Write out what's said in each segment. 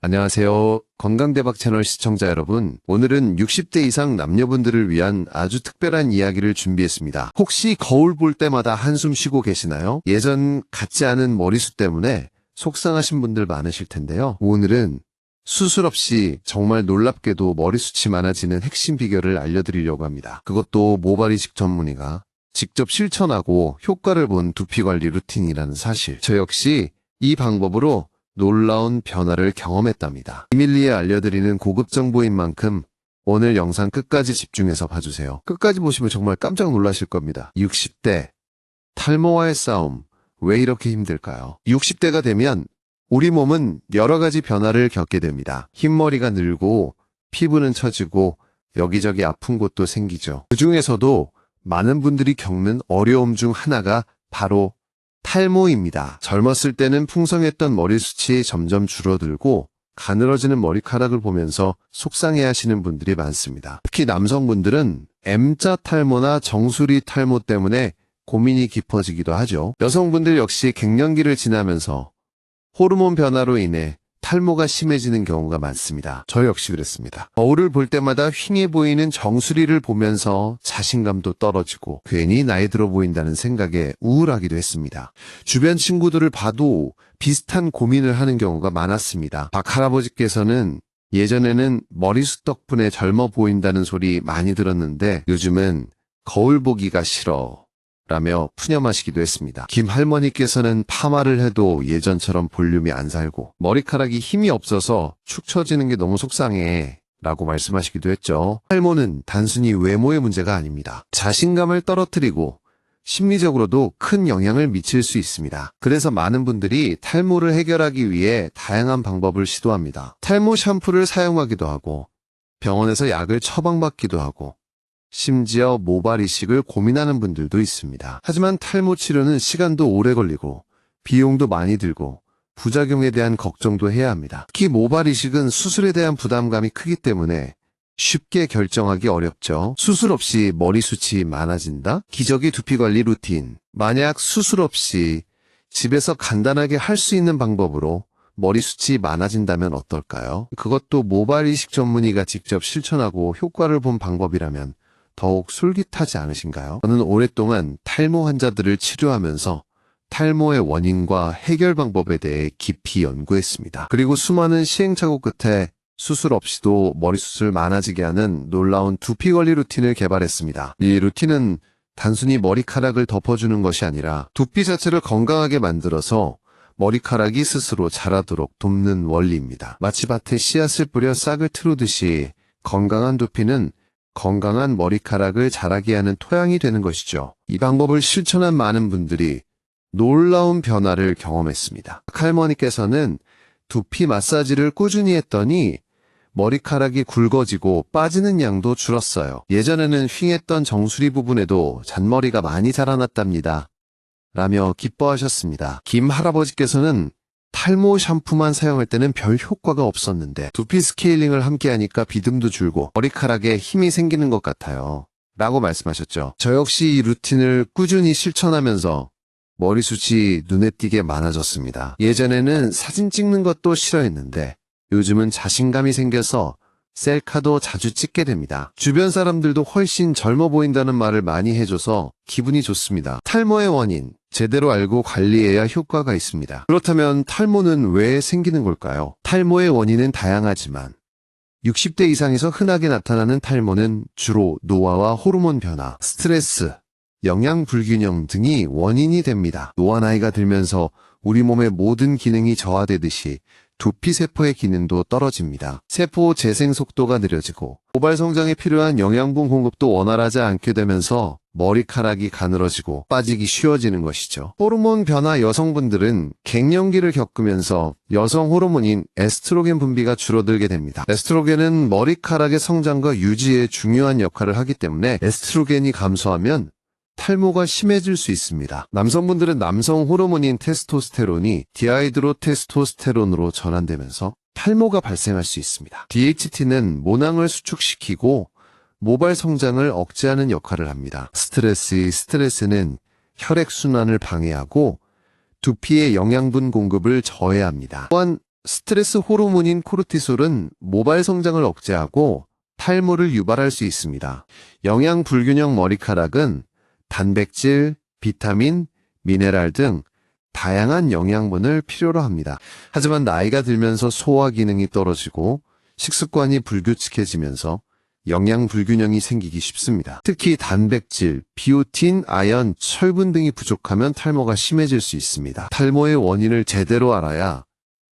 안녕하세요. 건강대박 채널 시청자 여러분. 오늘은 60대 이상 남녀분들을 위한 아주 특별한 이야기를 준비했습니다. 혹시 거울 볼 때마다 한숨 쉬고 계시나요? 예전 같지 않은 머리숱 때문에 속상하신 분들 많으실 텐데요. 오늘은 수술 없이 정말 놀랍게도 머리숱이 많아지는 핵심 비결을 알려드리려고 합니다. 그것도 모발이식 전문의가 직접 실천하고 효과를 본 두피관리 루틴이라는 사실. 저 역시 이 방법으로 놀라운 변화를 경험했답니다. 비밀리에 알려드리는 고급 정보인 만큼 오늘 영상 끝까지 집중해서 봐주세요. 끝까지 보시면 정말 깜짝 놀라실 겁니다. 60대 탈모와의 싸움 왜 이렇게 힘들까요? 60대가 되면 우리 몸은 여러 가지 변화를 겪게 됩니다. 흰머리가 늘고 피부는 처지고 여기저기 아픈 곳도 생기죠. 그 중에서도 많은 분들이 겪는 어려움 중 하나가 바로 탈모입니다. 젊었을 때는 풍성했던 머리숱이 점점 줄어들고 가늘어지는 머리카락을 보면서 속상해하시는 분들이 많습니다. 특히 남성분들은 M자 탈모나 정수리 탈모 때문에 고민이 깊어지기도 하죠. 여성분들 역시 갱년기를 지나면서 호르몬 변화로 인해 탈모가 심해지는 경우가 많습니다. 저 역시 그랬습니다. 거울을 볼 때마다 휑해 보이는 정수리를 보면서 자신감도 떨어지고 괜히 나이 들어 보인다는 생각에 우울하기도 했습니다. 주변 친구들을 봐도 비슷한 고민을 하는 경우가 많았습니다. 박 할아버지께서는 예전에는 머리숱 덕분에 젊어 보인다는 소리 많이 들었는데 요즘은 거울 보기가 싫어 라며 푸념하시기도 했습니다. 김 할머니께서는 파마를 해도 예전처럼 볼륨이 안 살고 머리카락이 힘이 없어서 축 처지는 게 너무 속상해 라고 말씀하시기도 했죠. 탈모는 단순히 외모의 문제가 아닙니다. 자신감을 떨어뜨리고 심리적으로도 큰 영향을 미칠 수 있습니다. 그래서 많은 분들이 탈모를 해결하기 위해 다양한 방법을 시도합니다. 탈모 샴푸를 사용하기도 하고 병원에서 약을 처방받기도 하고 심지어 모발 이식을 고민하는 분들도 있습니다. 하지만 탈모 치료는 시간도 오래 걸리고 비용도 많이 들고 부작용에 대한 걱정도 해야 합니다. 특히 모발 이식은 수술에 대한 부담감이 크기 때문에 쉽게 결정하기 어렵죠. 수술 없이 머리숱이 많아진다? 기저귀 두피관리 루틴. 만약 수술 없이 집에서 간단하게 할 수 있는 방법으로 머리숱이 많아진다면 어떨까요? 그것도 모발 이식 전문의가 직접 실천하고 효과를 본 방법이라면 더욱 솔깃하지 않으신가요? 저는 오랫동안 탈모 환자들을 치료하면서 탈모의 원인과 해결 방법에 대해 깊이 연구했습니다. 그리고 수많은 시행착오 끝에 수술 없이도 머리숱을 많아지게 하는 놀라운 두피관리 루틴을 개발했습니다. 이 루틴은 단순히 머리카락을 덮어주는 것이 아니라 두피 자체를 건강하게 만들어서 머리카락이 스스로 자라도록 돕는 원리입니다. 마치 밭에 씨앗을 뿌려 싹을 트우듯이 건강한 두피는 건강한 머리카락을 자라게 하는 토양이 되는 것이죠. 이 방법을 실천한 많은 분들이 놀라운 변화를 경험했습니다. 할머니께서는 두피 마사지를 꾸준히 했더니 머리카락이 굵어지고 빠지는 양도 줄었어요. 예전에는 휑했던 정수리 부분에도 잔머리가 많이 자라났답니다. 라며 기뻐하셨습니다. 김 할아버지께서는 탈모 샴푸만 사용할 때는 별 효과가 없었는데 두피 스케일링을 함께 하니까 비듬도 줄고 머리카락에 힘이 생기는 것 같아요. 라고 말씀하셨죠. 저 역시 이 루틴을 꾸준히 실천하면서 머리숱이 눈에 띄게 많아졌습니다. 예전에는 사진 찍는 것도 싫어했는데 요즘은 자신감이 생겨서 셀카도 자주 찍게 됩니다. 주변 사람들도 훨씬 젊어 보인다는 말을 많이 해줘서 기분이 좋습니다. 탈모의 원인, 제대로 알고 관리해야 효과가 있습니다. 그렇다면 탈모는 왜 생기는 걸까요? 탈모의 원인은 다양하지만 60대 이상에서 흔하게 나타나는 탈모는 주로 노화와 호르몬 변화, 스트레스, 영양 불균형 등이 원인이 됩니다. 노화 나이가 들면서 우리 몸의 모든 기능이 저하되듯이 두피 세포의 기능도 떨어집니다. 세포 재생 속도가 느려지고 모발 성장에 필요한 영양분 공급도 원활하지 않게 되면서 머리카락이 가늘어지고 빠지기 쉬워지는 것이죠. 호르몬 변화. 여성분들은 갱년기를 겪으면서 여성 호르몬인 에스트로겐 분비가 줄어들게 됩니다. 에스트로겐은 머리카락의 성장과 유지에 중요한 역할을 하기 때문에 에스트로겐이 감소하면 탈모가 심해질 수 있습니다. 남성분들은 남성 호르몬인 테스토스테론이 디하이드로테스토스테론으로 전환되면서 탈모가 발생할 수 있습니다. DHT는 모낭을 수축시키고 모발 성장을 억제하는 역할을 합니다. 스트레스는 혈액순환을 방해하고 두피의 영양분 공급을 저해합니다. 또한 스트레스 호르몬인 코르티솔은 모발 성장을 억제하고 탈모를 유발할 수 있습니다. 영양 불균형 머리카락은 단백질, 비타민, 미네랄 등 다양한 영양분을 필요로 합니다. 하지만 나이가 들면서 소화 기능이 떨어지고 식습관이 불규칙해지면서 영양 불균형이 생기기 쉽습니다. 특히 단백질, 비오틴, 아연, 철분 등이 부족하면 탈모가 심해질 수 있습니다. 탈모의 원인을 제대로 알아야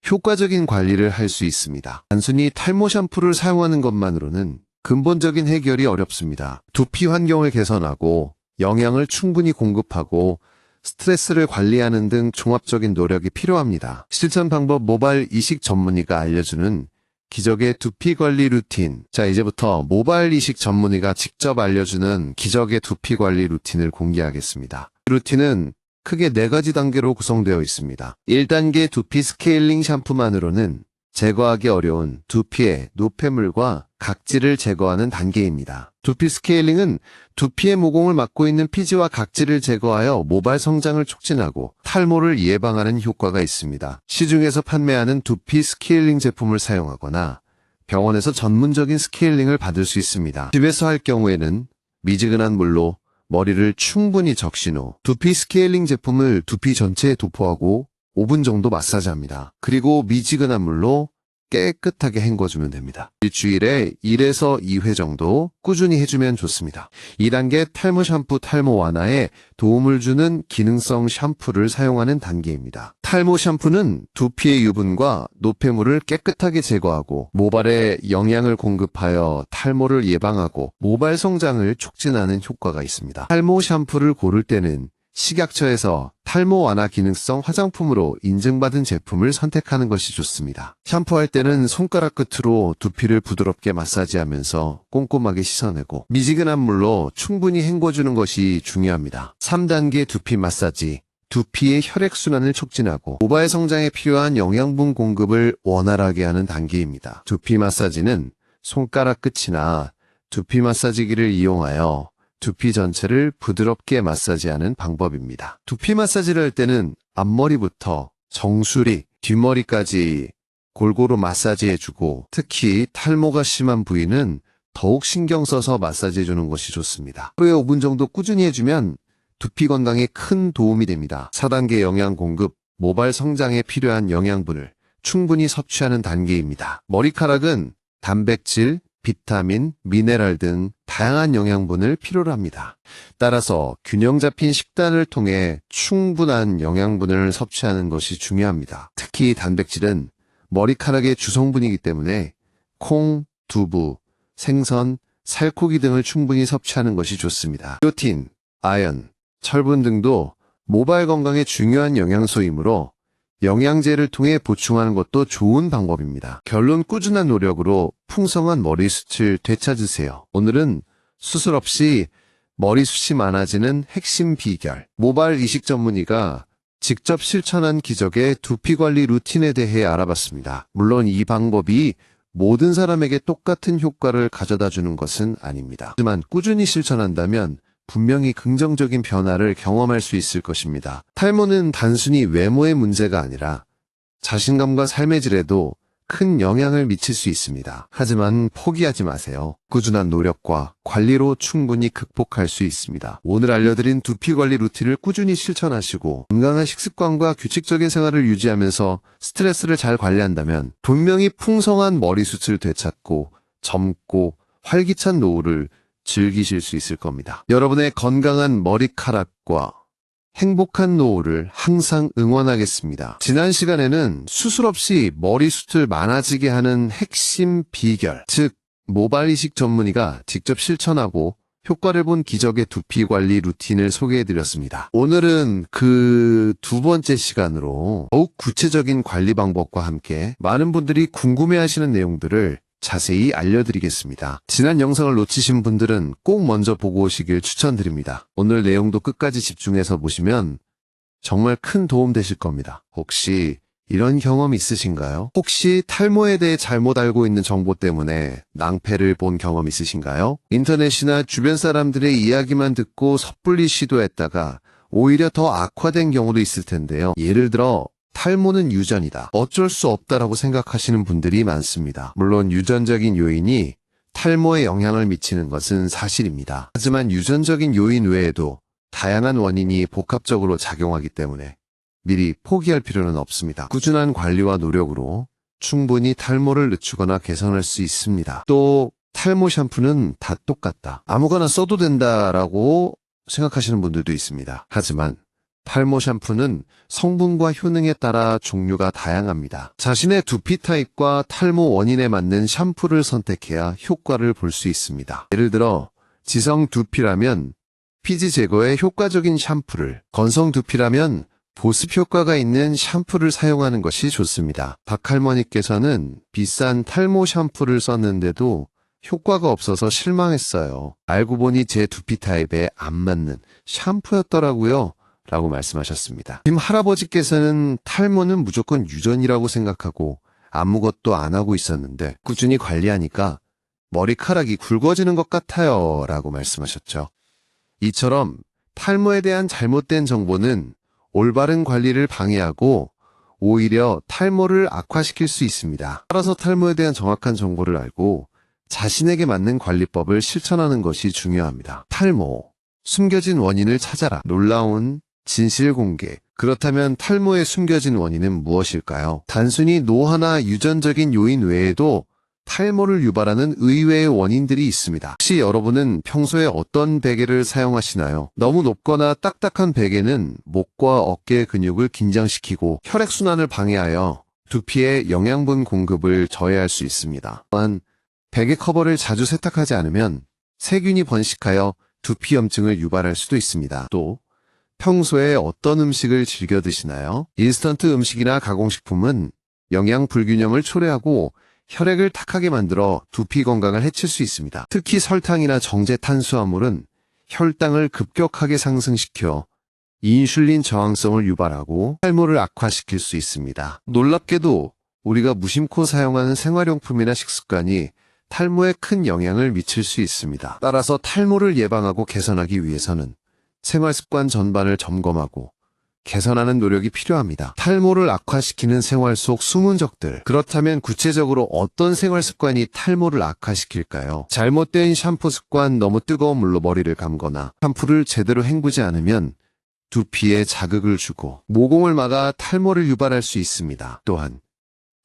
효과적인 관리를 할 수 있습니다. 단순히 탈모 샴푸를 사용하는 것만으로는 근본적인 해결이 어렵습니다. 두피 환경을 개선하고 영양을 충분히 공급하고 스트레스를 관리하는 등 종합적인 노력이 필요합니다. 실천 방법 모발 이식 전문의가 알려주는 기적의 두피 관리 루틴. 자, 이제부터 모발 이식 전문의가 직접 알려주는 기적의 두피 관리 루틴을 공개하겠습니다. 루틴은 크게 4가지 단계로 구성되어 있습니다. 1단계 두피 스케일링 샴푸만으로는 제거하기 어려운 두피의 노폐물과 각질을 제거하는 단계입니다. 두피 스케일링은 두피의 모공을 막고 있는 피지와 각질을 제거하여 모발 성장을 촉진하고 탈모를 예방하는 효과가 있습니다. 시중에서 판매하는 두피 스케일링 제품을 사용하거나 병원에서 전문적인 스케일링을 받을 수 있습니다. 집에서 할 경우에는 미지근한 물로 머리를 충분히 적신 후 두피 스케일링 제품을 두피 전체에 도포하고 5분 정도 마사지합니다. 그리고 미지근한 물로 깨끗하게 헹궈주면 됩니다. 일주일에 1에서 2회 정도 꾸준히 해주면 좋습니다. 2단계 탈모 샴푸 탈모 완화에 도움을 주는 기능성 샴푸를 사용하는 단계입니다. 탈모 샴푸는 두피의 유분과 노폐물을 깨끗하게 제거하고 모발에 영양을 공급하여 탈모를 예방하고 모발 성장을 촉진하는 효과가 있습니다. 탈모 샴푸를 고를 때는 식약처에서 탈모 완화 기능성 화장품으로 인증받은 제품을 선택하는 것이 좋습니다. 샴푸할 때는 손가락 끝으로 두피를 부드럽게 마사지하면서 꼼꼼하게 씻어내고 미지근한 물로 충분히 헹궈주는 것이 중요합니다. 3단계 두피 마사지. 두피의 혈액순환을 촉진하고 모발 성장에 필요한 영양분 공급을 원활하게 하는 단계입니다. 두피 마사지는 손가락 끝이나 두피 마사지기를 이용하여 두피 전체를 부드럽게 마사지하는 방법입니다. 두피 마사지를 할 때는 앞머리부터 정수리, 뒷머리까지 골고루 마사지해주고 특히 탈모가 심한 부위는 더욱 신경 써서 마사지해주는 것이 좋습니다. 하루에 5분 정도 꾸준히 해주면 두피 건강에 큰 도움이 됩니다. 4단계 영양 공급, 모발 성장에 필요한 영양분을 충분히 섭취하는 단계입니다. 머리카락은 단백질, 비타민, 미네랄 등 다양한 영양분을 필요로 합니다. 따라서 균형 잡힌 식단을 통해 충분한 영양분을 섭취하는 것이 중요합니다. 특히 단백질은 머리카락의 주성분이기 때문에 콩, 두부, 생선, 살코기 등을 충분히 섭취하는 것이 좋습니다. 비오틴, 아연, 철분 등도 모발 건강에 중요한 영양소이므로 영양제를 통해 보충하는 것도 좋은 방법입니다. 결론 꾸준한 노력으로 풍성한 머리숱을 되찾으세요. 오늘은 수술 없이 머리숱이 많아지는 핵심 비결, 모발 이식 전문의가 직접 실천한 기적의 두피관리 루틴에 대해 알아봤습니다. 물론 이 방법이 모든 사람에게 똑같은 효과를 가져다 주는 것은 아닙니다. 하지만 꾸준히 실천한다면 분명히 긍정적인 변화를 경험할 수 있을 것입니다. 탈모는 단순히 외모의 문제가 아니라 자신감과 삶의 질에도 큰 영향을 미칠 수 있습니다. 하지만 포기하지 마세요. 꾸준한 노력과 관리로 충분히 극복할 수 있습니다. 오늘 알려드린 두피관리 루틴을 꾸준히 실천하시고 건강한 식습관과 규칙적인 생활을 유지하면서 스트레스를 잘 관리한다면 분명히 풍성한 머리숱을 되찾고 젊고 활기찬 노후를 즐기실 수 있을 겁니다. 여러분의 건강한 머리카락과 행복한 노후를 항상 응원하겠습니다. 지난 시간에는 수술 없이 머리숱을 많아지게 하는 핵심 비결, 즉 모발 이식 전문의가 직접 실천하고 효과를 본 기적의 두피 관리 루틴을 소개해드렸습니다. 오늘은 그 2번째 시간으로 더욱 구체적인 관리 방법과 함께 많은 분들이 궁금해하시는 내용들을 자세히 알려드리겠습니다. 지난 영상을 놓치신 분들은 꼭 먼저 보고 오시길 추천드립니다. 오늘 내용도 끝까지 집중해서 보시면 정말 큰 도움 되실 겁니다. 혹시 이런 경험 있으신가요? 혹시 탈모에 대해 잘못 알고 있는 정보 때문에 낭패를 본 경험 있으신가요? 인터넷이나 주변 사람들의 이야기만 듣고 섣불리 시도했다가 오히려 더 악화된 경우도 있을 텐데요. 예를 들어 탈모는 유전이다. 어쩔 수 없다라고 생각하시는 분들이 많습니다. 물론 유전적인 요인이 탈모에 영향을 미치는 것은 사실입니다. 하지만 유전적인 요인 외에도 다양한 원인이 복합적으로 작용하기 때문에 미리 포기할 필요는 없습니다. 꾸준한 관리와 노력으로 충분히 탈모를 늦추거나 개선할 수 있습니다. 또 탈모 샴푸는 다 똑같다. 아무거나 써도 된다라고 생각하시는 분들도 있습니다. 하지만 탈모 샴푸는 성분과 효능에 따라 종류가 다양합니다. 자신의 두피 타입과 탈모 원인에 맞는 샴푸를 선택해야 효과를 볼 수 있습니다. 예를 들어 지성 두피라면 피지 제거에 효과적인 샴푸를, 건성 두피라면 보습 효과가 있는 샴푸를 사용하는 것이 좋습니다. 박할머니께서는 비싼 탈모 샴푸를 썼는데도 효과가 없어서 실망했어요. 알고 보니 제 두피 타입에 안 맞는 샴푸였더라고요. 라고 말씀하셨습니다. 지금 할아버지께서는 탈모는 무조건 유전이라고 생각하고 아무것도 안 하고 있었는데 꾸준히 관리하니까 머리카락이 굵어지는 것 같아요. 라고 말씀하셨죠. 이처럼 탈모에 대한 잘못된 정보는 올바른 관리를 방해하고 오히려 탈모를 악화시킬 수 있습니다. 따라서 탈모에 대한 정확한 정보를 알고 자신에게 맞는 관리법을 실천하는 것이 중요합니다. 탈모, 숨겨진 원인을 찾아라. 놀라운 진실 공개. 그렇다면 탈모의 숨겨진 원인은 무엇일까요? 단순히 노화나 유전적인 요인 외에도 탈모를 유발하는 의외의 원인들이 있습니다. 혹시 여러분은 평소에 어떤 베개를 사용하시나요? 너무 높거나 딱딱한 베개는 목과 어깨 근육을 긴장시키고 혈액순환을 방해하여 두피에 영양분 공급을 저해할 수 있습니다. 또한 베개 커버를 자주 세탁하지 않으면 세균이 번식하여 두피염증을 유발할 수도 있습니다. 또 평소에 어떤 음식을 즐겨 드시나요? 인스턴트 음식이나 가공식품은 영양 불균형을 초래하고 혈액을 탁하게 만들어 두피 건강을 해칠 수 있습니다. 특히 설탕이나 정제 탄수화물은 혈당을 급격하게 상승시켜 인슐린 저항성을 유발하고 탈모를 악화시킬 수 있습니다. 놀랍게도 우리가 무심코 사용하는 생활용품이나 식습관이 탈모에 큰 영향을 미칠 수 있습니다. 따라서 탈모를 예방하고 개선하기 위해서는 생활습관 전반을 점검하고 개선하는 노력이 필요합니다. 탈모를 악화시키는 생활 속 숨은 적들. 그렇다면 구체적으로 어떤 생활 습관이 탈모를 악화시킬까요? 잘못된 샴푸 습관, 너무 뜨거운 물로 머리를 감거나 샴푸를 제대로 헹구지 않으면 두피에 자극을 주고 모공을 막아 탈모를 유발할 수 있습니다. 또한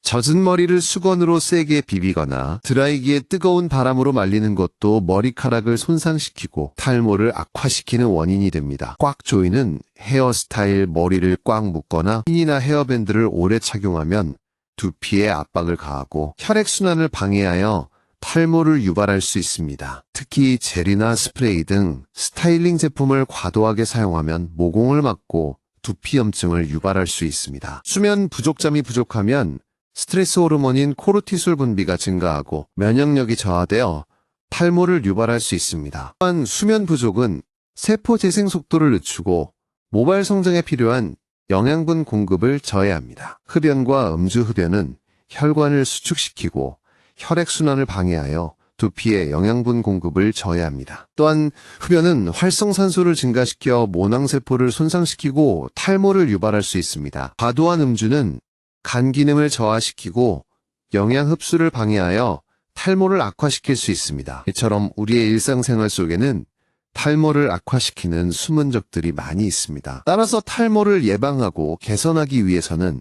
젖은 머리를 수건으로 세게 비비거나 드라이기에 뜨거운 바람으로 말리는 것도 머리카락을 손상시키고 탈모를 악화시키는 원인이 됩니다. 꽉 조이는 헤어스타일, 머리를 꽉 묶거나 핀이나 헤어밴드를 오래 착용하면 두피에 압박을 가하고 혈액순환을 방해하여 탈모를 유발할 수 있습니다. 특히 젤이나 스프레이 등 스타일링 제품을 과도하게 사용하면 모공을 막고 두피염증을 유발할 수 있습니다. 수면 부족잠이 부족하면 스트레스 호르몬인 코르티솔 분비가 증가하고 면역력이 저하되어 탈모를 유발할 수 있습니다. 또한 수면 부족은 세포 재생 속도를 늦추고 모발 성장에 필요한 영양분 공급을 저해합니다. 흡연과 음주 흡연은 혈관을 수축시키고 혈액순환을 방해하여 두피에 영양분 공급을 저해합니다. 또한 흡연은 활성산소를 증가시켜 모낭세포를 손상시키고 탈모를 유발할 수 있습니다. 과도한 음주는 간 기능을 저하시키고 영양 흡수를 방해하여 탈모를 악화시킬 수 있습니다. 이처럼 우리의 일상생활 속에는 탈모를 악화시키는 숨은 적들이 많이 있습니다. 따라서 탈모를 예방하고 개선하기 위해서는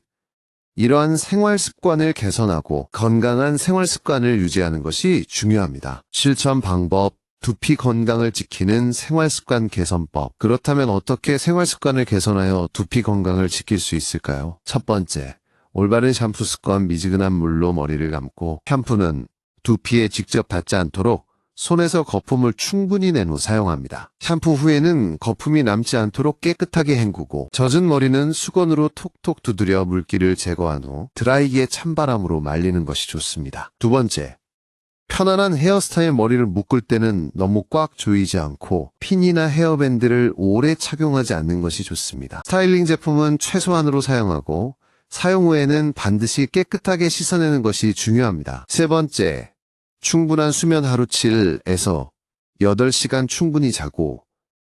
이러한 생활 습관을 개선하고 건강한 생활 습관을 유지하는 것이 중요합니다. 실천 방법, 두피 건강을 지키는 생활 습관 개선법. 그렇다면 어떻게 생활 습관을 개선하여 두피 건강을 지킬 수 있을까요? 첫 번째, 올바른 샴푸 습관, 미지근한 물로 머리를 감고 샴푸는 두피에 직접 닿지 않도록 손에서 거품을 충분히 낸 후 사용합니다. 샴푸 후에는 거품이 남지 않도록 깨끗하게 헹구고 젖은 머리는 수건으로 톡톡 두드려 물기를 제거한 후 드라이기에 찬바람으로 말리는 것이 좋습니다. 두 번째, 편안한 헤어스타일 머리를 묶을 때는 너무 꽉 조이지 않고 핀이나 헤어밴드를 오래 착용하지 않는 것이 좋습니다. 스타일링 제품은 최소한으로 사용하고 사용 후에는 반드시 깨끗하게 씻어내는 것이 중요합니다. 세 번째, 충분한 수면 하루 7에서 8시간 충분히 자고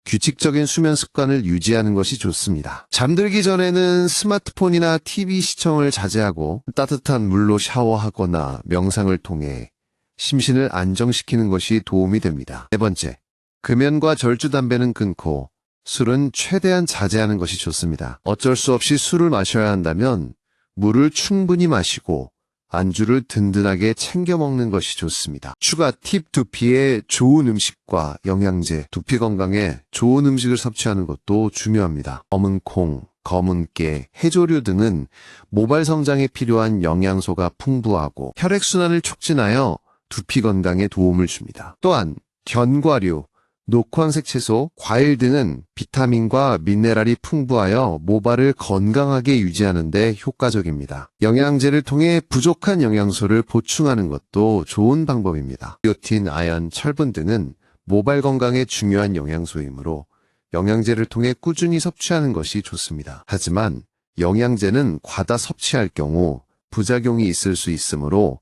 규칙적인 수면 습관을 유지하는 것이 좋습니다. 잠들기 전에는 스마트폰이나 TV 시청을 자제하고 따뜻한 물로 샤워하거나 명상을 통해 심신을 안정시키는 것이 도움이 됩니다. 네 번째, 금연과 절주 담배는 끊고 술은 최대한 자제하는 것이 좋습니다. 어쩔 수 없이 술을 마셔야 한다면 물을 충분히 마시고 안주를 든든하게 챙겨 먹는 것이 좋습니다. 추가 팁, 두피에 좋은 음식과 영양제, 두피 건강에 좋은 음식을 섭취하는 것도 중요합니다. 검은 콩, 검은 깨, 해조류 등은 모발 성장에 필요한 영양소가 풍부하고 혈액순환을 촉진하여 두피 건강에 도움을 줍니다. 또한 견과류, 녹황색 채소, 과일 등은 비타민과 미네랄이 풍부하여 모발을 건강하게 유지하는 데 효과적입니다. 영양제를 통해 부족한 영양소를 보충하는 것도 좋은 방법입니다. 비오틴, 아연, 철분 등은 모발 건강에 중요한 영양소이므로 영양제를 통해 꾸준히 섭취하는 것이 좋습니다. 하지만 영양제는 과다 섭취할 경우 부작용이 있을 수 있으므로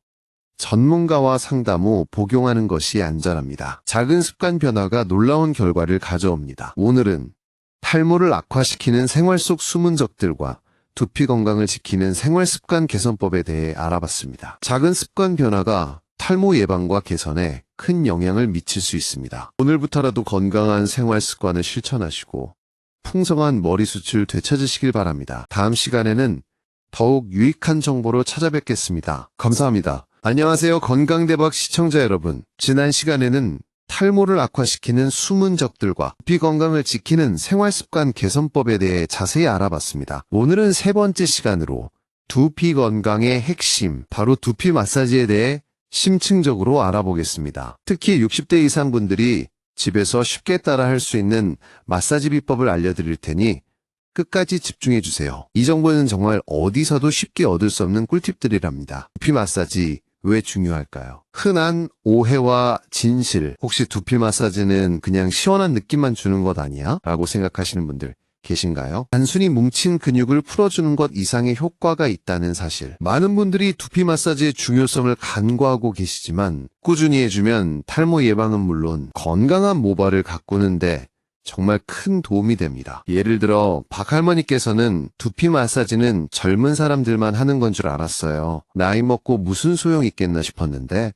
전문가와 상담 후 복용하는 것이 안전합니다. 작은 습관 변화가 놀라운 결과를 가져옵니다. 오늘은 탈모를 악화시키는 생활 속 숨은 적들과 두피 건강을 지키는 생활 습관 개선법에 대해 알아봤습니다. 작은 습관 변화가 탈모 예방과 개선에 큰 영향을 미칠 수 있습니다. 오늘부터라도 건강한 생활 습관을 실천하시고 풍성한 머리숱을 되찾으시길 바랍니다. 다음 시간에는 더욱 유익한 정보로 찾아뵙겠습니다. 감사합니다. 안녕하세요. 건강대박 시청자 여러분. 지난 시간에는 탈모를 악화시키는 숨은 적들과 두피 건강을 지키는 생활습관 개선법에 대해 자세히 알아봤습니다. 오늘은 세 번째 시간으로 두피 건강의 핵심, 바로 두피 마사지에 대해 심층적으로 알아보겠습니다. 특히 60대 이상 분들이 집에서 쉽게 따라 할 수 있는 마사지 비법을 알려드릴 테니 끝까지 집중해주세요. 이 정보는 정말 어디서도 쉽게 얻을 수 없는 꿀팁들이랍니다. 두피 마사지 왜 중요할까요? 흔한 오해와 진실, 혹시 두피 마사지는 그냥 시원한 느낌만 주는 것 아니야? 라고 생각하시는 분들 계신가요? 단순히 뭉친 근육을 풀어주는 것 이상의 효과가 있다는 사실. 많은 분들이 두피 마사지의 중요성을 간과하고 계시지만 꾸준히 해주면 탈모 예방은 물론 건강한 모발을 가꾸는데 정말 큰 도움이 됩니다. 예를 들어 박할머니께서는 두피 마사지는 젊은 사람들만 하는 건 줄 알았어요. 나이 먹고 무슨 소용 있겠나 싶었는데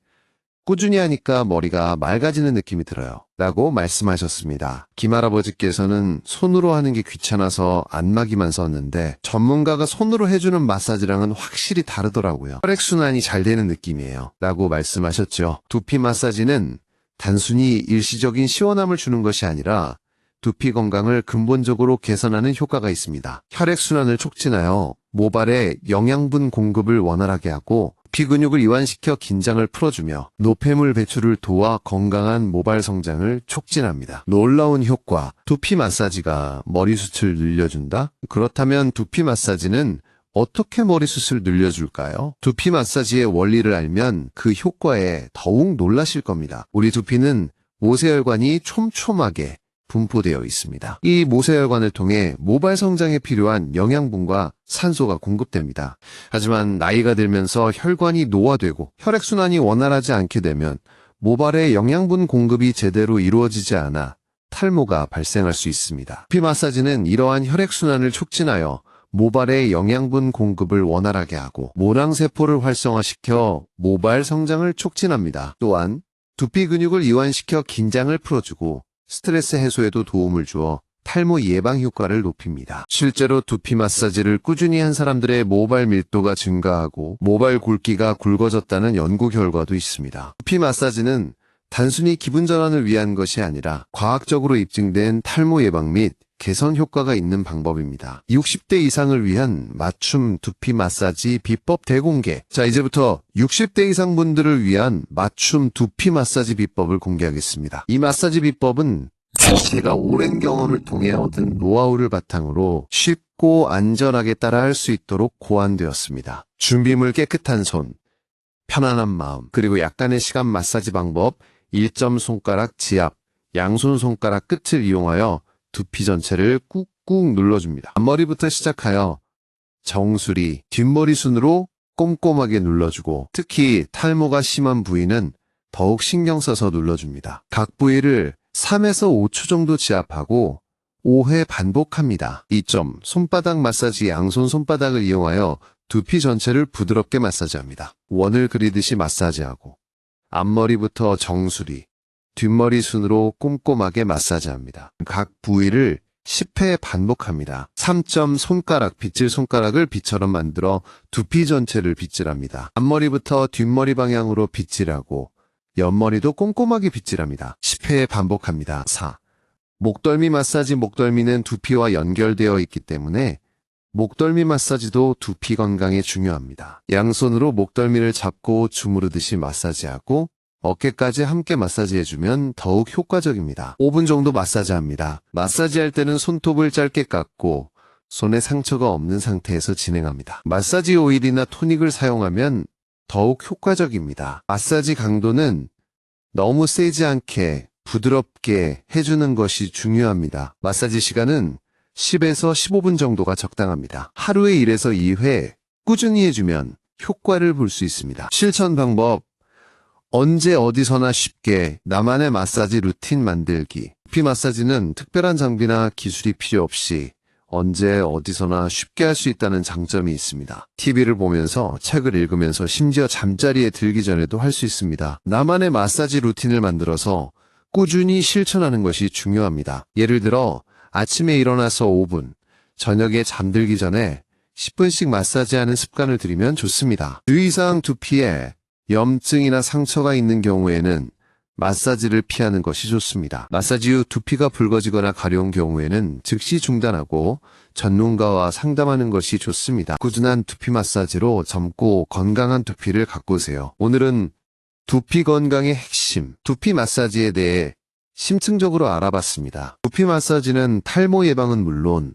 꾸준히 하니까 머리가 맑아지는 느낌이 들어요. 라고 말씀하셨습니다. 김할아버지께서는 손으로 하는 게 귀찮아서 안마기만 썼는데 전문가가 손으로 해주는 마사지랑은 확실히 다르더라고요. 혈액순환이 잘 되는 느낌이에요. 라고 말씀하셨죠. 두피 마사지는 단순히 일시적인 시원함을 주는 것이 아니라 두피 건강을 근본적으로 개선하는 효과가 있습니다. 혈액순환을 촉진하여 모발에 영양분 공급을 원활하게 하고 피근육을 이완시켜 긴장을 풀어주며 노폐물 배출을 도와 건강한 모발 성장을 촉진합니다. 놀라운 효과, 두피 마사지가 머리숱을 늘려준다? 그렇다면 두피 마사지는 어떻게 머리숱을 늘려줄까요? 두피 마사지의 원리를 알면 그 효과에 더욱 놀라실 겁니다. 우리 두피는 모세혈관이 촘촘하게 분포되어 있습니다. 이 모세혈관을 통해 모발 성장에 필요한 영양분과 산소가 공급됩니다. 하지만 나이가 들면서 혈관이 노화되고 혈액순환이 원활하지 않게 되면 모발의 영양분 공급이 제대로 이루어지지 않아 탈모가 발생할 수 있습니다. 두피 마사지는 이러한 혈액순환을 촉진하여 모발의 영양분 공급을 원활하게 하고 모낭세포를 활성화시켜 모발 성장을 촉진합니다. 또한 두피 근육을 이완시켜 긴장을 풀어주고 스트레스 해소에도 도움을 주어 탈모 예방 효과를 높입니다. 실제로 두피 마사지를 꾸준히 한 사람들의 모발 밀도가 증가하고 모발 굵기가 굵어졌다는 연구 결과도 있습니다. 두피 마사지는 단순히 기분 전환을 위한 것이 아니라 과학적으로 입증된 탈모 예방 및 개선 효과가 있는 방법입니다. 60대 이상을 위한 맞춤 두피 마사지 비법 대공개. 자, 이제부터 60대 이상 분들을 위한 맞춤 두피 마사지 비법을 공개하겠습니다. 이 마사지 비법은 제가 오랜 경험을 통해 얻은 노하우를 바탕으로 쉽고 안전하게 따라할 수 있도록 고안되었습니다. 준비물 깨끗한 손, 편안한 마음, 그리고 약간의 시간 마사지 방법, 1점 손가락 지압, 양손 손가락 끝을 이용하여 두피 전체를 꾹꾹 눌러줍니다. 앞머리부터 시작하여 정수리, 뒷머리 순으로 꼼꼼하게 눌러주고 특히 탈모가 심한 부위는 더욱 신경 써서 눌러줍니다. 각 부위를 3에서 5초 정도 지압하고 5회 반복합니다. 2점, 손바닥 마사지. 양손 손바닥을 이용하여 두피 전체를 부드럽게 마사지합니다. 원을 그리듯이 마사지하고 앞머리부터 정수리, 뒷머리 순으로 꼼꼼하게 마사지합니다. 각 부위를 10회 반복합니다. 3점, 손가락. 빗질 손가락을 빗처럼 만들어 두피 전체를 빗질합니다. 앞머리부터 뒷머리 방향으로 빗질하고 옆머리도 꼼꼼하게 빗질합니다. 10회 반복합니다. 4. 목덜미 마사지. 목덜미는 두피와 연결되어 있기 때문에 목덜미 마사지도 두피 건강에 중요합니다. 양손으로 목덜미를 잡고 주무르듯이 마사지하고 어깨까지 함께 마사지해주면 더욱 효과적입니다. 5분 정도 마사지합니다. 마사지할 때는 손톱을 짧게 깎고 손에 상처가 없는 상태에서 진행합니다. 마사지 오일이나 토닉을 사용하면 더욱 효과적입니다. 마사지 강도는 너무 세지 않게 부드럽게 해주는 것이 중요합니다. 마사지 시간은 10에서 15분 정도가 적당합니다. 하루에 1에서 2회 꾸준히 해주면 효과를 볼 수 있습니다. 실천 방법. 언제 어디서나 쉽게 나만의 마사지 루틴 만들기. 두피 마사지는 특별한 장비나 기술이 필요 없이 언제 어디서나 쉽게 할 수 있다는 장점이 있습니다. TV를 보면서, 책을 읽으면서, 심지어 잠자리에 들기 전에도 할 수 있습니다. 나만의 마사지 루틴을 만들어서 꾸준히 실천하는 것이 중요합니다. 예를 들어 아침에 일어나서 5분, 저녁에 잠들기 전에 10분씩 마사지하는 습관을 들이면 좋습니다. 주의사항. 두피에 염증이나 상처가 있는 경우에는 마사지를 피하는 것이 좋습니다. 마사지 후 두피가 붉어지거나 가려운 경우에는 즉시 중단하고 전문가와 상담하는 것이 좋습니다. 꾸준한 두피 마사지로 젊고 건강한 두피를 가꾸세요. 오늘은 두피 건강의 핵심, 두피 마사지에 대해 심층적으로 알아봤습니다. 두피 마사지는 탈모 예방은 물론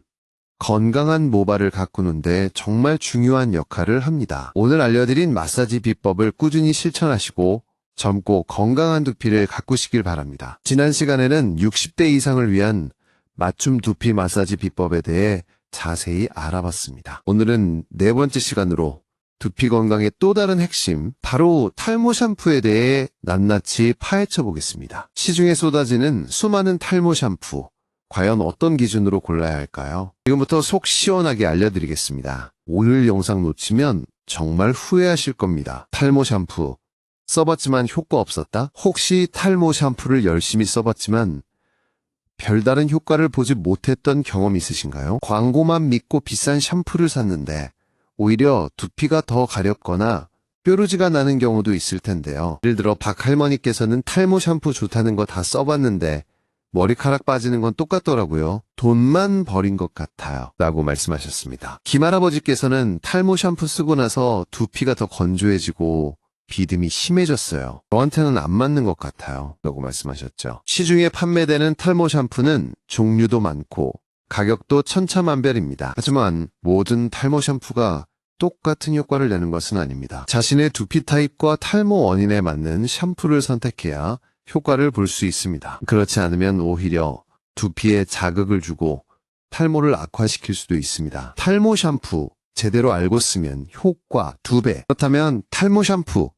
건강한 모발을 가꾸는데 정말 중요한 역할을 합니다. 오늘 알려드린 마사지 비법을 꾸준히 실천하시고 젊고 건강한 두피를 가꾸시길 바랍니다. 지난 시간에는 60대 이상을 위한 맞춤 두피 마사지 비법에 대해 자세히 알아봤습니다. 오늘은 네 번째 시간으로 두피 건강의 또 다른 핵심, 바로 탈모 샴푸에 대해 낱낱이 파헤쳐 보겠습니다. 시중에 쏟아지는 수많은 탈모 샴푸, 과연 어떤 기준으로 골라야 할까요? 지금부터 속 시원하게 알려드리겠습니다. 오늘 영상 놓치면 정말 후회하실 겁니다. 탈모 샴푸 써봤지만 효과 없었다? 혹시 탈모 샴푸를 열심히 써봤지만 별다른 효과를 보지 못했던 경험 있으신가요? 광고만 믿고 비싼 샴푸를 샀는데 오히려 두피가 더 가렵거나 뾰루지가 나는 경우도 있을 텐데요. 예를 들어 박 할머니께서는 탈모 샴푸 좋다는 거 다 써봤는데 머리카락 빠지는 건 똑같더라고요. 돈만 버린 것 같아요. 라고 말씀하셨습니다. 김할아버지께서는 탈모 샴푸 쓰고 나서 두피가 더 건조해지고 비듬이 심해졌어요. 저한테는 안 맞는 것 같아요. 라고 말씀하셨죠. 시중에 판매되는 탈모 샴푸는 종류도 많고 가격도 천차만별입니다. 하지만 모든 탈모 샴푸가 똑같은 효과를 내는 것은 아닙니다. 자신의 두피 타입과 탈모 원인에 맞는 샴푸를 선택해야 효과를 볼 수 있습니다. 그렇지 않으면 오히려 두피에 자극을 주고 탈모를 악화시킬 수도 있습니다. 탈모 샴푸 제대로 알고 쓰면 효과 2배. 그렇다면 탈모 샴푸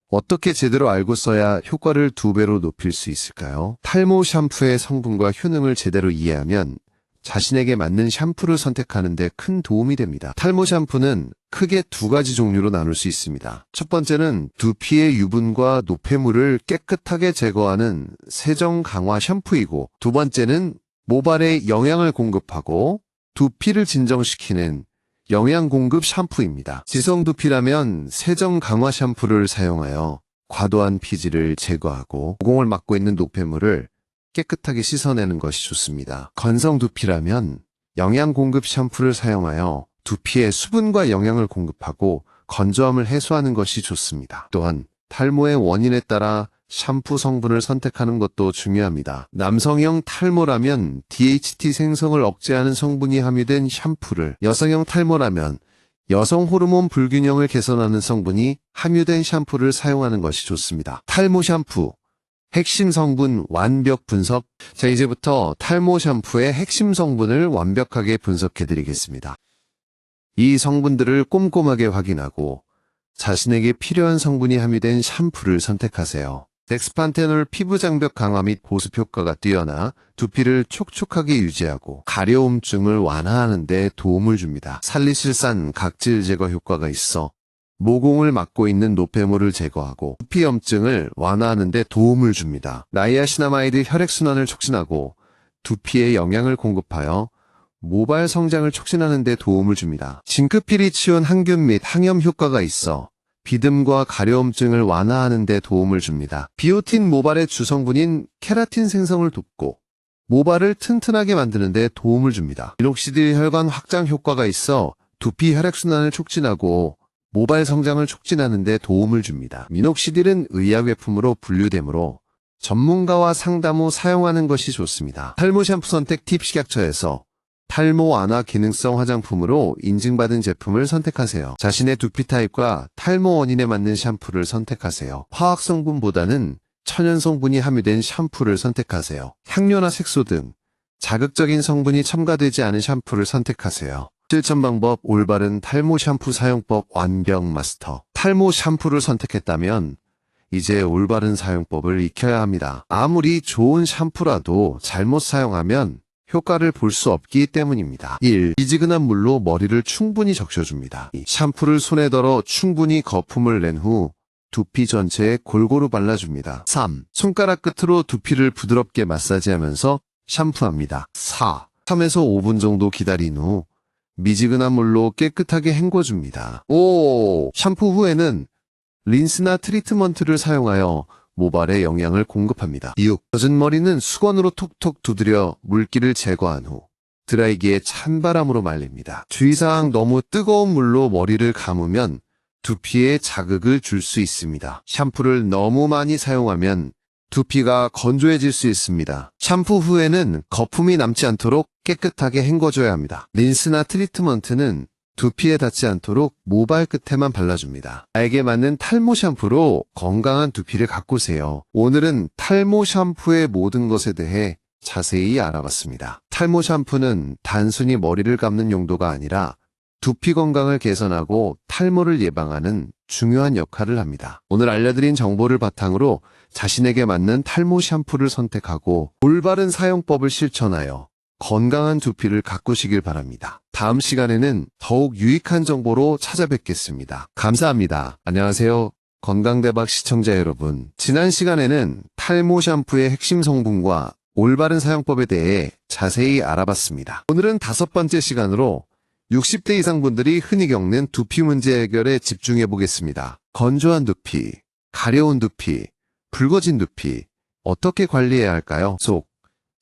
어떻게 제대로 알고 써야 효과를 2배로 높일 수 있을까요? 탈모 샴푸의 성분과 효능을 제대로 이해하면 자신에게 맞는 샴푸를 선택하는 데 큰 도움이 됩니다. 탈모 샴푸는 크게 2가지 종류로 나눌 수 있습니다. 첫 번째는 두피의 유분과 노폐물을 깨끗하게 제거하는 세정 강화 샴푸이고, 두 번째는 모발에 영양을 공급하고 두피를 진정시키는 영양 공급 샴푸입니다. 지성 두피라면 세정 강화 샴푸를 사용하여 과도한 피지를 제거하고 모공을 막고 있는 노폐물을 깨끗하게 씻어내는 것이 좋습니다. 건성 두피라면 영양 공급 샴푸를 사용하여 두피에 수분과 영양을 공급하고 건조함을 해소하는 것이 좋습니다. 또한 탈모의 원인에 따라 샴푸 성분을 선택하는 것도 중요합니다. 남성형 탈모라면 DHT 생성을 억제하는 성분이 함유된 샴푸를, 여성형 탈모라면 여성 호르몬 불균형을 개선하는 성분이 함유된 샴푸를 사용하는 것이 좋습니다. 탈모 샴푸 핵심 성분 완벽 분석. 자, 이제부터 탈모 샴푸의 핵심 성분을 완벽하게 분석해 드리겠습니다. 이 성분들을 꼼꼼하게 확인하고 자신에게 필요한 성분이 함유된 샴푸를 선택하세요. 덱스판테놀 피부 장벽 강화 및 보습 효과가 뛰어나 두피를 촉촉하게 유지하고 가려움증을 완화하는 데 도움을 줍니다. 살리실산 각질 제거 효과가 있어 모공을 막고 있는 노폐물을 제거하고 두피 염증을 완화하는 데 도움을 줍니다. 나이아시나마이드 혈액순환을 촉진하고 두피에 영양을 공급하여 모발 성장을 촉진하는 데 도움을 줍니다. 징크피리치온 항균 및 항염 효과가 있어 비듬과 가려움증을 완화하는 데 도움을 줍니다. 비오틴 모발의 주성분인 케라틴 생성을 돕고 모발을 튼튼하게 만드는 데 도움을 줍니다. 미녹시딜 혈관 확장 효과가 있어 두피 혈액순환을 촉진하고 모발 성장을 촉진하는 데 도움을 줍니다. 미녹시딜은 의약외품으로 분류되므로 전문가와 상담 후 사용하는 것이 좋습니다. 탈모 샴푸 선택 팁 식약처에서 탈모 완화 기능성 화장품으로 인증받은 제품을 선택하세요. 자신의 두피 타입과 탈모 원인에 맞는 샴푸를 선택하세요. 화학 성분보다는 천연 성분이 함유된 샴푸를 선택하세요. 향료나 색소 등 자극적인 성분이 첨가되지 않은 샴푸를 선택하세요. 실천 방법 올바른 탈모 샴푸 사용법 완벽 마스터. 탈모 샴푸를 선택했다면 이제 올바른 사용법을 익혀야 합니다. 아무리 좋은 샴푸라도 잘못 사용하면 효과를 볼 수 없기 때문입니다. 1. 미지근한 물로 머리를 충분히 적셔줍니다. 2. 샴푸를 손에 덜어 충분히 거품을 낸 후 두피 전체에 골고루 발라줍니다. 3. 손가락 끝으로 두피를 부드럽게 마사지하면서 샴푸합니다. 4. 3에서 5분 정도 기다린 후 미지근한 물로 깨끗하게 헹궈줍니다. 5. 샴푸 후에는 린스나 트리트먼트를 사용하여 모발에 영양을 공급합니다. 6. 젖은 머리는 수건으로 톡톡 두드려 물기를 제거한 후 드라이기에 찬바람으로 말립니다. 주의사항 너무 뜨거운 물로 머리를 감으면 두피에 자극을 줄 수 있습니다. 샴푸를 너무 많이 사용하면 두피가 건조해질 수 있습니다. 샴푸 후에는 거품이 남지 않도록 깨끗하게 헹궈줘야 합니다. 린스나 트리트먼트는 두피에 닿지 않도록 모발 끝에만 발라줍니다. 나에게 맞는 탈모 샴푸로 건강한 두피를 가꾸세요. 오늘은 탈모 샴푸의 모든 것에 대해 자세히 알아봤습니다. 탈모 샴푸는 단순히 머리를 감는 용도가 아니라 두피 건강을 개선하고 탈모를 예방하는 중요한 역할을 합니다. 오늘 알려드린 정보를 바탕으로 자신에게 맞는 탈모 샴푸를 선택하고 올바른 사용법을 실천하여 건강한 두피를 가꾸시길 바랍니다. 다음 시간에는 더욱 유익한 정보로 찾아뵙겠습니다. 감사합니다. 안녕하세요. 건강대박 시청자 여러분. 지난 시간에는 탈모 샴푸의 핵심 성분과 올바른 사용법에 대해 자세히 알아봤습니다. 오늘은 5번째 시간으로 60대 이상 분들이 흔히 겪는 두피 문제 해결에 집중해 보겠습니다. 건조한 두피, 가려운 두피, 붉어진 두피, 어떻게 관리해야 할까요? 속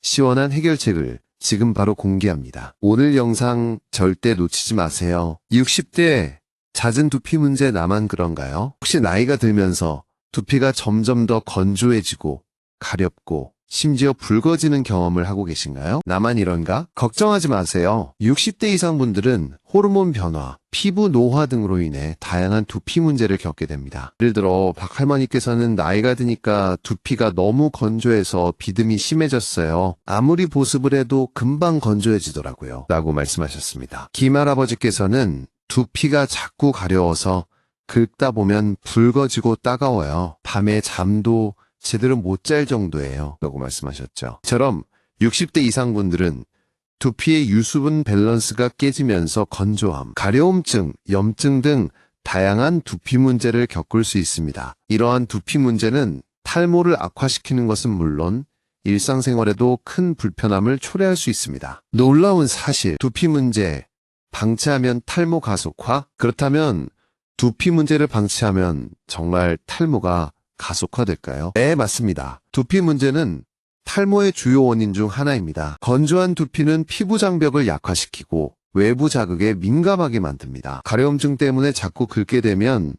시원한 해결책을 지금 바로 공개합니다. 오늘 영상 절대 놓치지 마세요. 60대 잦은 두피 문제 나만 그런가요? 혹시 나이가 들면서 두피가 점점 더 건조해지고 가렵고 심지어 붉어지는 경험을 하고 계신가요? 나만 이런가? 걱정하지 마세요. 60대 이상 분들은 호르몬 변화, 피부 노화 등으로 인해 다양한 두피 문제를 겪게 됩니다. 예를 들어 박 할머니께서는 나이가 드니까 두피가 너무 건조해서 비듬이 심해졌어요. 아무리 보습을 해도 금방 건조해지더라고요. 라고 말씀하셨습니다. 김 할아버지께서는 두피가 자꾸 가려워서 긁다 보면 붉어지고 따가워요. 밤에 잠도 제대로 못 잘 정도예요. 라고 말씀하셨죠. 이처럼 60대 이상 분들은 두피의 유수분 밸런스가 깨지면서 건조함, 가려움증, 염증 등 다양한 두피 문제를 겪을 수 있습니다. 이러한 두피 문제는 탈모를 악화시키는 것은 물론 일상생활에도 큰 불편함을 초래할 수 있습니다. 놀라운 사실, 두피 문제 방치하면 탈모 가속화? 그렇다면 두피 문제를 방치하면 정말 탈모가 가속화될까요? 네, 맞습니다. 두피 문제는 탈모의 주요 원인 중 하나입니다. 건조한 두피는 피부 장벽을 약화시키고 외부 자극에 민감하게 만듭니다. 가려움증 때문에 자꾸 긁게 되면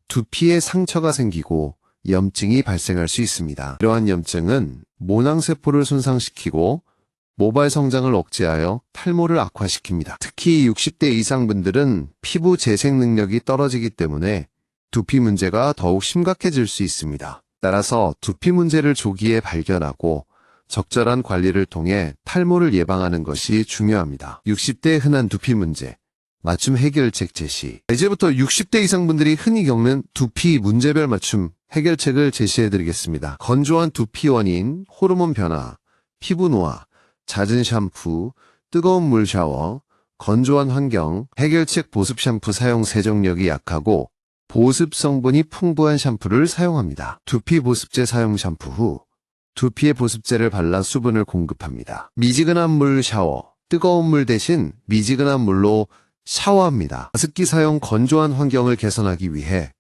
두피에 상처가 생기고 염증이 발생할 수 있습니다. 이러한 염증은 모낭세포를 손상시키고 모발 성장을 억제하여 탈모를 악화시킵니다. 특히 60대 이상 분들은 피부 재생 능력이 떨어지기 때문에 두피 문제가 더욱 심각해질 수 있습니다. 따라서 두피 문제를 조기에 발견하고 적절한 관리를 통해 탈모를 예방하는 것이 중요합니다. 60대의 흔한 두피 문제, 맞춤 해결책 제시. 이제부터 60대 이상 분들이 흔히 겪는 두피 문제별 맞춤 해결책을 제시해드리겠습니다. 건조한 두피 원인, 호르몬 변화, 피부 노화, 잦은 샴푸, 뜨거운 물 샤워, 건조한 환경, 해결책 보습 샴푸 사용 세정력이 약하고 보습 성분이 풍부한 샴푸를 사용합니다. 두피 보습제 사용 샴푸 후 두피에 보습제를 발라 수분을 공급합니다. 미지근한 물 샤워, 뜨거운 물 대신 미지근한 물로 샤워합니다. 가습기 사용 건조한 환경을 개선하기 위해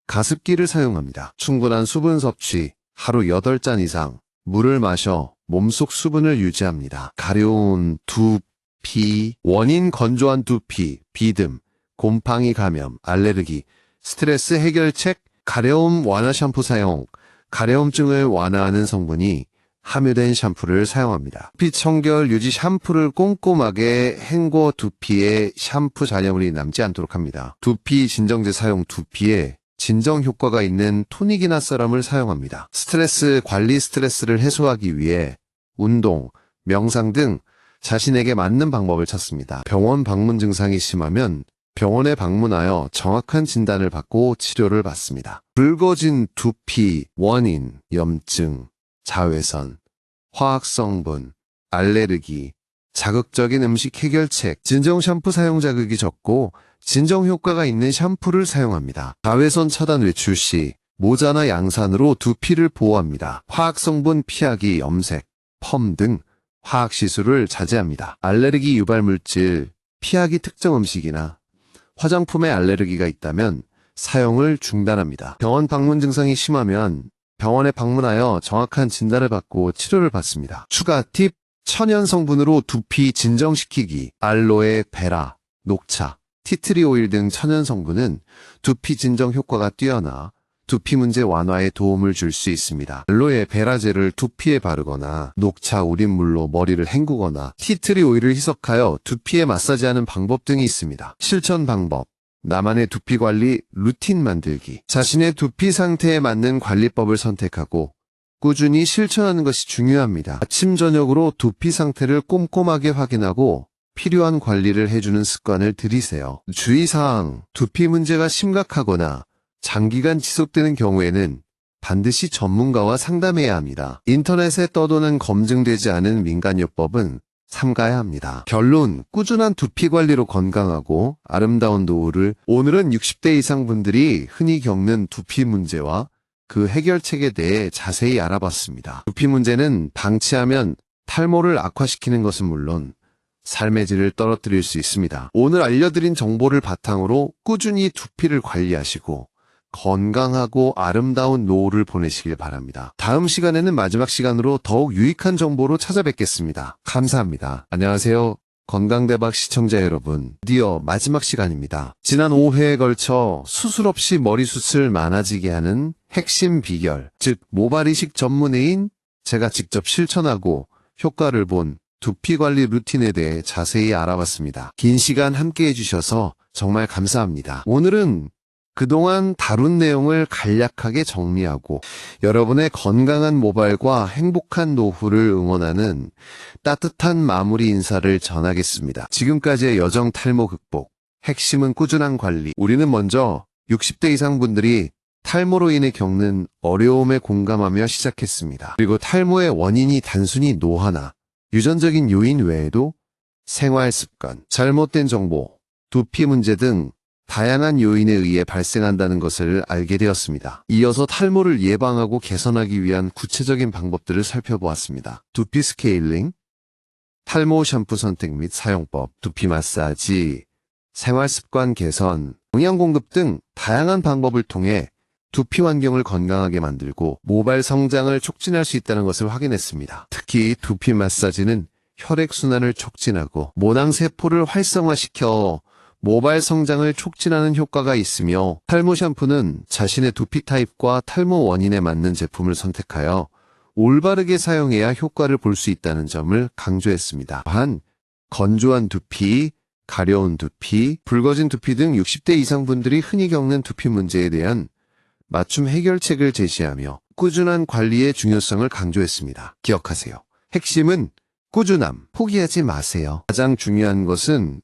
가습기를 사용합니다. 충분한 수분 섭취, 하루 8잔 이상 물을 마셔 몸속 수분을 유지합니다. 가려운 두피, 원인 건조한 두피, 비듬, 곰팡이 감염, 알레르기, 스트레스 해결책, 가려움 완화 샴푸 사용, 가려움증을 완화하는 성분이 함유된 샴푸를 사용합니다. 두피 청결 유지 샴푸를 꼼꼼하게 헹궈 두피에 샴푸 잔여물이 남지 않도록 합니다. 두피 진정제 사용 두피에 진정 효과가 있는 토닉이나 세럼을 사용합니다. 스트레스 관리 스트레스를 해소하기 위해 운동, 명상 등 자신에게 맞는 방법을 찾습니다. 병원 방문 증상이 심하면 병원에 방문하여 정확한 진단을 받고 치료를 받습니다. 붉어진 두피, 원인, 염증, 자외선, 화학성분, 알레르기, 자극적인 음식 해결책, 진정 샴푸 사용 자극이 적고 진정 효과가 있는 샴푸를 사용합니다. 자외선 차단 외출 시 모자나 양산으로 두피를 보호합니다. 화학성분 피하기, 염색, 펌 등 화학시술을 자제합니다. 알레르기 유발물질 피하기 특정 음식이나 화장품에 알레르기가 있다면 사용을 중단합니다. 병원 방문 증상이 심하면 병원에 방문하여 정확한 진단을 받고 치료를 받습니다. 추가 팁, 천연 성분으로 두피 진정시키기, 알로에, 베라, 녹차, 티트리 오일 등 천연 성분은 두피 진정 효과가 뛰어나 두피 문제 완화에 도움을 줄 수 있습니다. 알로에 베라젤을 두피에 바르거나 녹차 우린물로 머리를 헹구거나 티트리 오일을 희석하여 두피에 마사지하는 방법 등이 있습니다. 실천 방법, 나만의 두피 관리 루틴 만들기. 자신의 두피 상태에 맞는 관리법을 선택하고 꾸준히 실천하는 것이 중요합니다. 아침 저녁으로 두피 상태를 꼼꼼하게 확인하고 필요한 관리를 해주는 습관을 들이세요. 주의사항, 두피 문제가 심각하거나 장기간 지속되는 경우에는 반드시 전문가와 상담해야 합니다. 인터넷에 떠도는 검증되지 않은 민간요법은 삼가야 합니다. 결론, 꾸준한 두피 관리로 건강하고 아름다운 노후를. 오늘은 60대 이상 분들이 흔히 겪는 두피 문제와 그 해결책에 대해 자세히 알아봤습니다. 두피 문제는 방치하면 탈모를 악화시키는 것은 물론 삶의 질을 떨어뜨릴 수 있습니다. 오늘 알려드린 정보를 바탕으로 꾸준히 두피를 관리하시고 건강하고 아름다운 노후를 보내시길 바랍니다. 다음 시간에는 마지막 시간으로 더욱 유익한 정보로 찾아뵙겠습니다. 감사합니다. 안녕하세요. 건강대박 시청자 여러분, 드디어 마지막 시간입니다. 지난 5회에 걸쳐 수술 없이 머리숱을 많아지게 하는 핵심 비결, 즉 모발이식 전문의인 제가 직접 실천하고 효과를 본 두피관리 루틴에 대해 자세히 알아봤습니다. 긴 시간 함께 해주셔서 정말 감사합니다. 오늘은 그동안 다룬 내용을 간략하게 정리하고 여러분의 건강한 모발과 행복한 노후를 응원하는 따뜻한 마무리 인사를 전하겠습니다. 지금까지의 여정 탈모 극복, 핵심은 꾸준한 관리. 우리는 먼저 60대 이상 분들이 탈모로 인해 겪는 어려움에 공감하며 시작했습니다. 그리고 탈모의 원인이 단순히 노화나 유전적인 요인 외에도 생활 습관, 잘못된 정보, 두피 문제 등 다양한 요인에 의해 발생한다는 것을 알게 되었습니다. 이어서 탈모를 예방하고 개선하기 위한 구체적인 방법들을 살펴보았습니다. 두피 스케일링, 탈모 샴푸 선택 및 사용법, 두피 마사지, 생활 습관 개선, 영양 공급 등 다양한 방법을 통해 두피 환경을 건강하게 만들고 모발 성장을 촉진할 수 있다는 것을 확인했습니다. 특히 두피 마사지는 혈액순환을 촉진하고 모낭세포를 활성화시켜 모발 성장을 촉진하는 효과가 있으며 탈모 샴푸는 자신의 두피 타입과 탈모 원인에 맞는 제품을 선택하여 올바르게 사용해야 효과를 볼 수 있다는 점을 강조했습니다. 또한 건조한 두피, 가려운 두피, 붉어진 두피 등 60대 이상 분들이 흔히 겪는 두피 문제에 대한 맞춤 해결책을 제시하며 꾸준한 관리의 중요성을 강조했습니다. 기억하세요. 핵심은 꾸준함, 포기하지 마세요. 가장 중요한 것은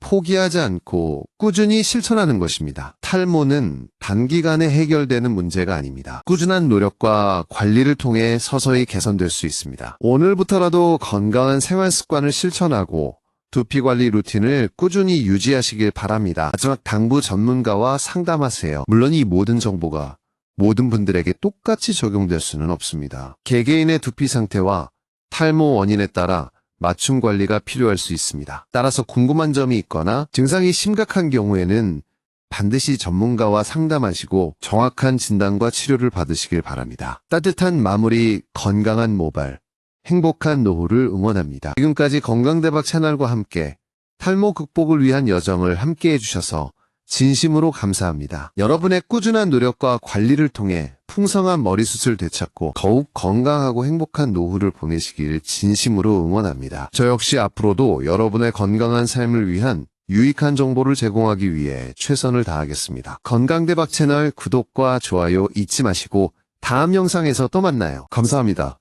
포기하지 않고 꾸준히 실천하는 것입니다. 탈모는 단기간에 해결되는 문제가 아닙니다. 꾸준한 노력과 관리를 통해 서서히 개선될 수 있습니다. 오늘부터라도 건강한 생활 습관을 실천하고 두피 관리 루틴을 꾸준히 유지하시길 바랍니다. 마지막 당부 전문가와 상담하세요. 물론 이 모든 정보가 모든 분들에게 똑같이 적용될 수는 없습니다. 개개인의 두피 상태와 탈모 원인에 따라 맞춤 관리가 필요할 수 있습니다. 따라서 궁금한 점이 있거나 증상이 심각한 경우에는 반드시 전문가와 상담하시고 정확한 진단과 치료를 받으시길 바랍니다. 따뜻한 마무리, 건강한 모발, 행복한 노후를 응원합니다. 지금까지 건강대박 채널과 함께 탈모 극복을 위한 여정을 함께 해주셔서 진심으로 감사합니다. 여러분의 꾸준한 노력과 관리를 통해 풍성한 머리숱을 되찾고 더욱 건강하고 행복한 노후를 보내시길 진심으로 응원합니다. 저 역시 앞으로도 여러분의 건강한 삶을 위한 유익한 정보를 제공하기 위해 최선을 다하겠습니다. 건강대박 채널 구독과 좋아요 잊지 마시고 다음 영상에서 또 만나요. 감사합니다.